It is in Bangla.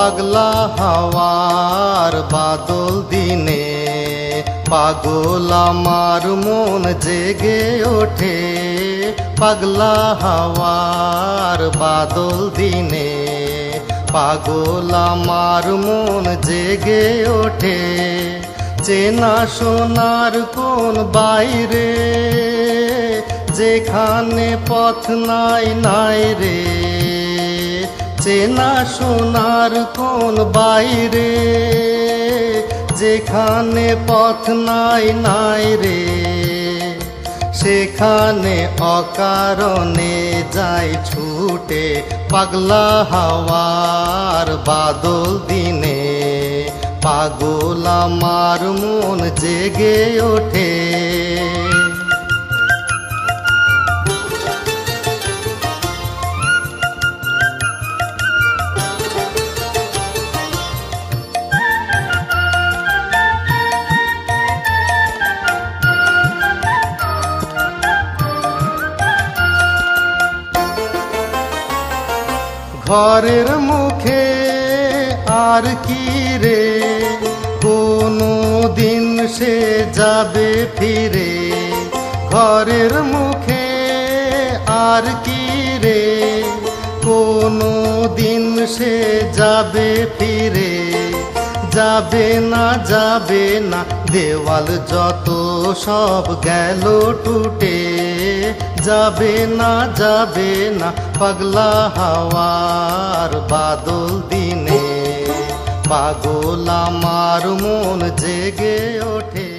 পাগলা হাওয়ার বাদল দিনে পাগল আমার মন জেগে ওঠে। পাগলা হাওয়ার বাদল দিনে পাগল আমার মন জেগে ওঠে। চেনা সোনার কোন বাইরে যেখানে পথ নাই নাই রে। চেনা সোনার কোন বাইরে যেখানে পথ নাই নাই রে। সেখানে অকারণে যাই ছুটে পাগলা হাওয়ার বাদল দিনে পাগল আমার মন জেগে ওঠে। ঘরের মুখে আর কি রে কোনো দিন সে যাবে ফিরে। ঘরের মুখে আর কি রে কোনো দিন সে যাবে ফিরে। যাবে না যাবে না দেওয়াল যত সব গেল টুটে। যাবে না যাবে না পাগলা হাওয়ার বাদল দিনে পাগল আমার মন জেগে ওঠে।